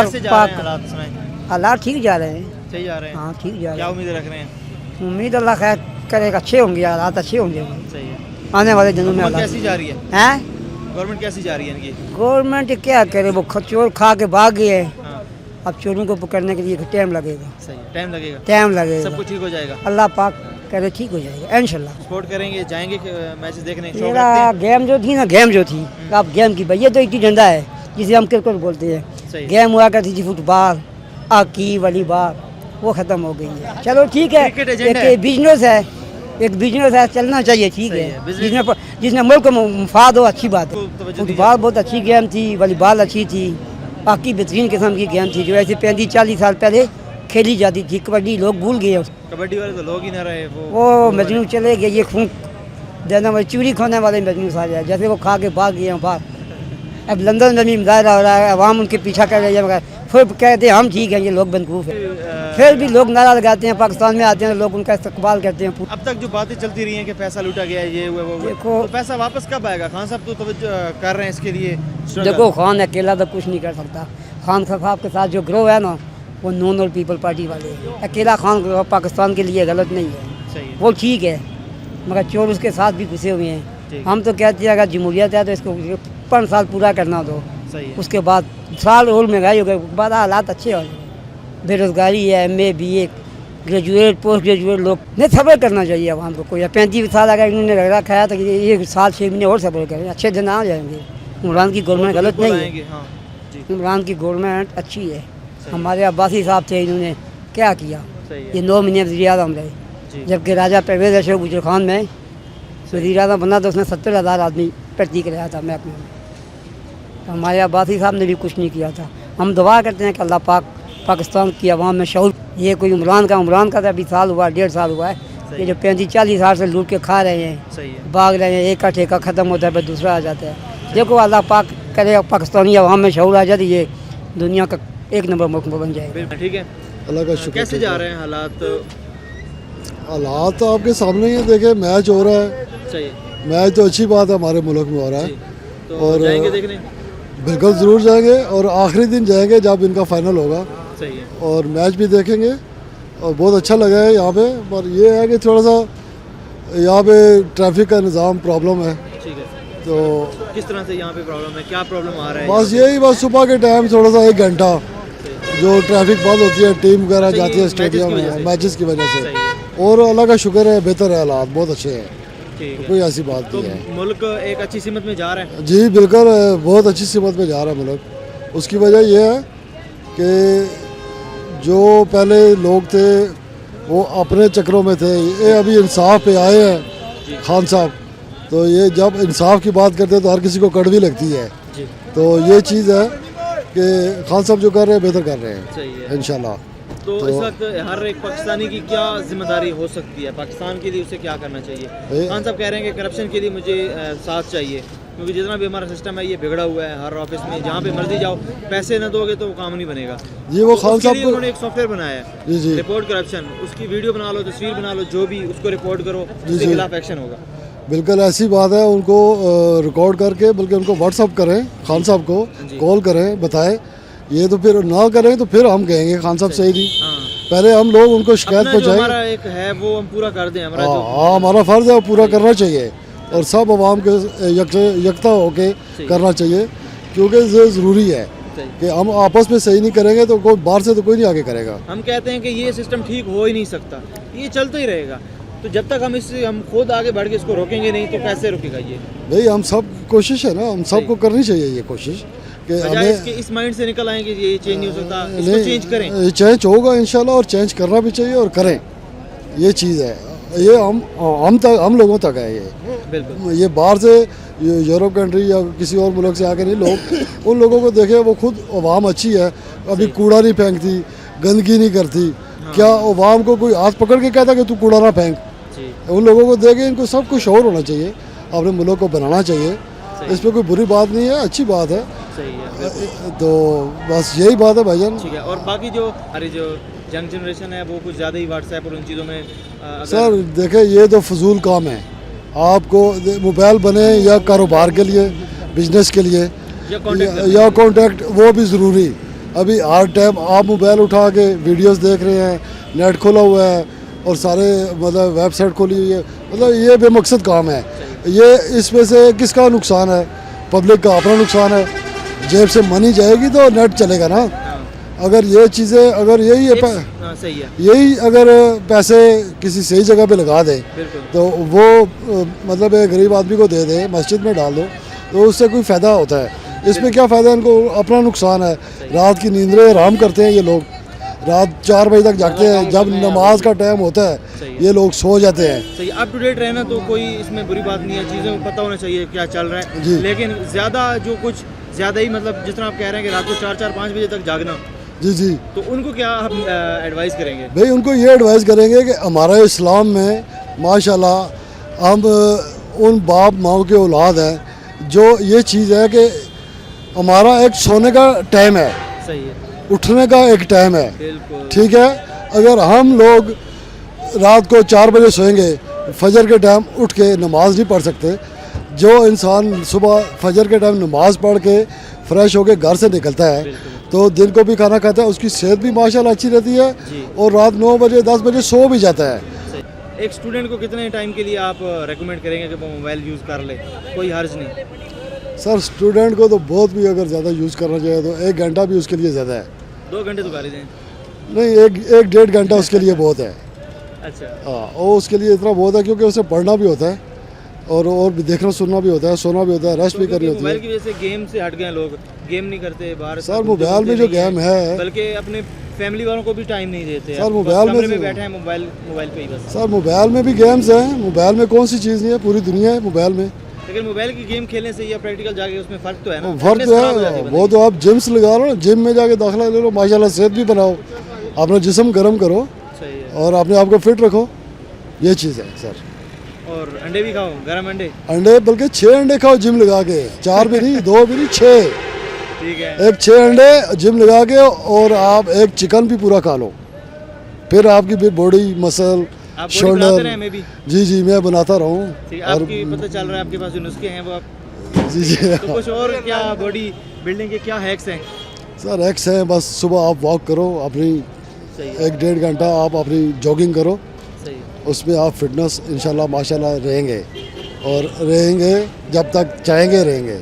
कैसे जा रहे हैं हालात सुनाएं? हालात ठीक जा रहे हैं। सही जा रहे हैं। हाँ ठीक जा रहे क्या हैं। उम्मीदें रख रहे हैं? उम्मीद अल्लाह खैर करेगा, अच्छे होंगे, हालात अच्छे होंगे सही है। आने वाले दिनों में। हुकूमत हालात कैसी जा रही है? हैं गवर्नमेंट कैसी जा रही है इनकी? गवर्नमेंट क्या करे, वो चोर खा के भाग गए हैं। हाँ, अब चोरों को पकड़ने के लिए टाइम लगेगा, सही है। टाइम लगेगा, टाइम लगेगा। सब कुछ ठीक हो जाएगा। अल्लाह पाक करे ठीक हो जाएगा इंशाल्लाह। सपोर्ट करेंगे, जाएंगे मैचेस देखने, शौक मेरा रखते गेम जो थी ना, गेम जो थी अब गेम की भैया तो एक ही झंडा है जिसे हम क्रिकेट बोलते सही हैं। है। गेम हुआ करती थी फुटबॉल, हॉकी, वॉलीबॉल, वो ख़त्म हो गई है। चलो ठीक है, क्रिकेट एजेंडा है। एक बिजनेस है, एक बिजनेस है, चलना चाहिए, ठीक सही है। है, business- जिसने मुल्क को मुफाद हो, अच्छी बात है। को तवज्जो दी फुटबॉल बहुत अच्छी गेम थी, वॉलीबॉल अच्छी थी, हॉकी बेहतरीन किस्म की गेम थी जो ऐसे 35-40 साल पहले खेली जाती थी। कबड्डी लोग भूल गए उसको। कबड्डी वाले तो लोग ही ना रहे। वो मजनू चले गए, ये खून देने वाले, चूड़ी खोने वाले मजनू सारे, जैसे वो खा के भाग गए हैं बाहर। अब लंदन में भी मुजाहरा हो रहा है, अवाम उनके पीछा कर रही है, मगर फिर कहते हैं हम ठीक हैं, ये लोग बेवकूफ़ है। फिर भी लोग नारा लगाते हैं, पाकिस्तान में आते हैं लोग, उनका इस्तकबाल करते हैं। अब तक जो बातें चलती रही हैं कि पैसा लूटा गया है, ये हुआ वो हुआ, देखो- तो पैसा वापस कब आएगा? खान साहब तो तवज्जो कर रहे हैं इसके लिए struggle। देखो खान अकेला तो कुछ नहीं कर सकता। खान साहब के साथ जो ग्रोह है ना, वो नॉन और पीपल पार्टी वाले हैं। अकेला खान ग्रोह पाकिस्तान के लिए गलत नहीं है, सही है। वो ठीक है, मगर चोर उसके साथ भी घुसे हुए हैं। ठीक। हम तो कहते हैं अगर जमहूरियत है तो इसको 5 साल पूरा करना दो, सही है। उसके बाद साल और महंगाई हो गई, बाद हालात अच्छे हो जाए। बेरोजगारी है, MA BA graduate post graduate लोग नहीं, सब्र करना चाहिए आवाम को। कोई 35 साल अगर इन्होंने रख रखा है तो ये साल 6 महीने और सब्र करें, अच्छे दिन आ जाएंगे। इमरान की गवर्नमेंट गलत बिल्कुल नहीं है, आएंगे, हाँ जी, इमरान की गवर्नमेंट अच्छी है। हमारे अब्बासी साहब थे, इन्होंने क्या किया? सही ये है 9 महीने वज़ीर आज़म रहे, जी। जबकि राजा परवेज़ अशोक गुजर खान में वज़ीर आज़म बना तो उसने 70,000 आदमी भर्ती कराया था महकमे में। तो हमारे अब्बासी साहब ने भी कुछ नहीं किया था। हम दुआ करते हैं कि अल्लाह पाक पाकिस्तान की आवाम में शऊर, ये कोई इमरान का तो अभी साल हुआ, 1.5 साल हुआ है, ये जो 35-40 साल से लूट के खा रहे हैं, सही है। भाग रहे हैं, एक का ठेका ख़त्म होता है फिर दूसरा आ जाता है। देखो अल्लाह पाक करे पाकिस्तानी आवाम में शऊर आ जाए, ये दुनिया का एक नंबर मुल्क बन जाएगा। बिल्कुल ठीक है। अल्लाह का शुक्र। कैसे जा रहे हैं हालात? हालात तो आपके सामने ही है, देखे मैच हो रहा है, सही है मैच तो अच्छी बात है हमारे मुल्क में हो रहा जी। है। तो और जाएंगे देखने? बिल्कुल ज़रूर जाएंगे, और आखिरी दिन जाएंगे जब इनका फाइनल होगा, सही है। और मैच भी देखेंगे। और बहुत अच्छा लगा है यहाँ पे, पर ये है कि थोड़ा सा यहाँ पे ट्रैफिक का निज़ाम प्रॉब्लम है। ठीक है। तो किस तरह से यहाँ पे प्रॉब्लम है? क्या प्रॉब्लम आ रहा है? बस यही, बस सुबह के टाइम थोड़ा सा 1 घंटा जो ट्रैफिक बंद होती है, टीम वगैरह अच्छा, जाती है ये स्टेडियम मैचेस की वजह में से? मैचेस की वजह सही से। है, और अल्लाह का शुक्र है, बेहतर है, हालात बहुत अच्छे हैं, ठीक है। कोई ऐसी बात तो नहीं है। मुल्क एक अच्छी सीमत में जा रहा है। जी बिल्कुल, बहुत अच्छी सीमत में जा रहा है मुल्क। उसकी वजह यह है कि जो पहले लोग थे वो अपने चक्रों में थे, ये अभी इंसाफ पे आए हैं खान साहब, तो ये जब इंसाफ की बात करते हैं तो हर किसी को कड़वी लगती है। जी, तो ये चीज़ है कि खान साहब जो कर रहे हैं बेहतर कर रहे हैं सही है। इंशाल्लाह। तो इस वक्त हर एक पाकिस्तानी की क्या जिम्मेदारी हो सकती है? पाकिस्तान के लिए उसे क्या करना चाहिए? खान साहब कह रहे हैं कि करप्शन के लिए मुझे साथ चाहिए, क्योंकि जितना भी हमारा सिस्टम है ये बिगड़ा हुआ है। हर ऑफिस में जहाँ पे मर्जी जाओ, पैसे न दोगे तो वो काम नहीं बनेगा। जी वो तो खान उसके साहब लिए को, उन्होंने एक सॉफ्टवेयर बनाया है, जी जी रिपोर्ट करप्शन। उसकी वीडियो बना लो, तस्वीर बना लो, जो भी, उसको रिपोर्ट करो, जी, उसके जी। खिलाफ एक्शन होगा। बिल्कुल ऐसी बात है। उनको रिकॉर्ड करके बल्कि उनको व्हाट्सअप करें, खान साहब को जी। कॉल करें, बताएं। ये तो फिर ना करें तो फिर हम कहेंगे खान साहब सही नहीं। हाँ, पहले हम लोग उनको शिकायत अपना जो पहुँचाएं। हमारा एक है वो हम पूरा कर दें। हमारा जो हाँ, हमारा फ़र्ज़ है वो पूरा करना चाहिए, और सब आवाम के यकता होके करना चाहिए, क्योंकि ये ज़रूरी है सही। कि हम आपस में सही नहीं करेंगे तो कोई बाहर से तो कोई नहीं आगे करेगा। हम कहते हैं कि ये सिस्टम ठीक हो ही नहीं सकता, ये चलता ही रहेगा। तो जब तक हम खुद आगे बढ़ के इसको रोकेंगे नहीं तो कैसे रुकेगा ये? भाई हम सब कोशिश है ना, हम सबको करनी चाहिए ये कोशिश कि बजाय इसके हमें इस माइंड से निकल आएंगे ये चेंज नहीं हो सकता, इसको चेंज करें। चेंज होगा इंशाल्लाह, और चेंज करना भी चाहिए और करें। ये चीज़ है, ये हम लोगों तक है ये। बिल्कुल ये बाहर से यूरोप कंट्री या किसी और मुल्क से आके नहीं, लोग उन लोगों को देखे, वो खुद अवाम अच्छी है, अभी कूड़ा नहीं फेंकती, गंदगी नहीं करती। क्या अवाम को कोई हाथ पकड़ के कहता कि तू कूड़ा ना फेंक? जी, उन लोगों को देखे, इनको सब कुछ शौर होना चाहिए, अपने मुल्क को बनाना चाहिए। इस पर कोई बुरी बात नहीं है, अच्छी बात है। सही है। तो बस यही बात है भाईजान। ठीक है। और बाकी जो हमारी जो यंग जनरेशन है वो कुछ ज़्यादा ही व्हाट्सएप और उन चीज़ों में सर देखे, ये तो फजूल काम है। आपको मोबाइल बने या कारोबार के लिए, बिजनेस के लिए या कॉन्टेक्ट या कॉन्टैक्ट, वो भी ज़रूरी। अभी हर टाइम आप मोबाइल उठा के वीडियोस देख रहे हैं, नेट खोला हुआ है और सारे मतलब वेबसाइट खोली हुई है, मतलब ये बेमकसद काम है। ये इसमें से किसका नुकसान है? पब्लिक का अपना नुकसान है। जेब से मनी जाएगी तो नेट चलेगा ना। अगर ये चीज़ें अगर यही है सही है, यही अगर पैसे किसी सही जगह पे लगा दे बिल्कुल। तो वो मतलब एक गरीब आदमी को दे दे, मस्जिद में डाल दो, तो उससे कोई फ़ायदा होता है। इसमें क्या फ़ायदा, इनको अपना नुकसान है। रात की नींदें आराम करते हैं ये लोग, रात 4 बजे तक जागते हैं, जब नमाज का टाइम होता है ये लोग सो जाते हैं। सही, अप टू डेट रहना तो कोई इसमें बुरी बात नहीं है, चीज़ें को पता होना चाहिए क्या चल रहा है। जी। लेकिन ज़्यादा जो कुछ ज़्यादा ही मतलब जिस तरह आप कह रहे हैं कि रात को 4-4-5 बजे तक जागना, जी जी तो उनको क्या हम एडवाइस करेंगे? भाई उनको ये एडवाइस करेंगे कि हमारे इस्लाम में माशाल्लाह हम उन बाप माओ के औलाद हैं, जो ये चीज़ है कि हमारा एक सोने का टाइम है, सही है, उठने का एक टाइम है, बिल्कुल ठीक है। अगर हम लोग रात को 4 बजे सोएंगे, फजर के टाइम उठ के नमाज नहीं पढ़ सकते। जो इंसान सुबह फजर के टाइम नमाज पढ़ के फ्रेश होके घर से निकलता है तो दिन को भी खाना खाता है, उसकी सेहत भी माशाल्लाह अच्छी रहती है जी। और रात 9 बजे 10 बजे सो भी जाता है। सही। एक स्टूडेंट को कितने टाइम के लिए आप रेकमेंड करेंगे कि वो मोबाइल यूज़ कर ले? कोई हर्ज नहीं। सर स्टूडेंट को तो बहुत भी अगर ज़्यादा यूज़ करना चाहिए तो 1 घंटा भी उसके लिए ज़्यादा है। 2 घंटे तो कर ही दें। नहीं, एक डेढ़ घंटा उसके लिए बहुत है। अच्छा, हाँ, और उसके लिए इतना बहुत है क्योंकि उसे पढ़ना भी होता है और भी देखना सुनना भी होता है, सोना भी होता है, रेस्ट भी करनी होती मोबाइल है। की वजह से गेम से हट गए लोग, गेम नहीं करते बाहर। सर मोबाइल में जो गेम है, बल्कि अपने फैमिली वालों को भी टाइम नहीं देते। सर, मोबाइल में में बैठे हैं मोबाइल पे ही बस। सर मोबाइल में भी गेम्स हैं, मोबाइल में कौन सी चीज़ नहीं है, पूरी दुनिया है मोबाइल में। लेकिन मोबाइल की गेम खेलने से या प्रैक्टिकल जाके उसमें फ़र्क तो है ना। फर्क fitness तो खराब हो जाती है, है वो तो आप जिम्स लगा लो, जिम में जाके दाखिला ले लो, माशाल्लाह सेहत भी बनाओ, अपना जिस्म गर्म करो बंदे। सही है। और अपने आप को फिट रखो, ये चीज़ है सर। और अंडे भी खाओ, गर्म अंडे। अंडे बल्कि 6 अंडे खाओ जिम लगा के, 4 भी नहीं, 2 भी नहीं, 6। ठीक है। एक 6 अंडे जिम लगा के और आप एक चिकन भी पूरा खा लो, फिर आपकी भी बॉडी मसल आप बॉडी बनाते रहे, शोल्डर। मैं भी। जी जी मैं बनाता रहा हूँ। ठीक है, आपकी पता चल रहा है आपके पास जो नुस्खे हैं वो आप। जी जी तो कुछ और क्या बॉडी बिल्डिंग के क्या हैक्स हैं? सर एक्स है, बस सुबह आप वॉक करो अपनी, सही है, 1-1.5 घंटा आप अपनी जॉगिंग करो, सही है। उसमें आप फिटनेस इंशाल्लाह माशाल्लाह रहेंगे और रहेंगे जब तक चाहेंगे रहेंगे।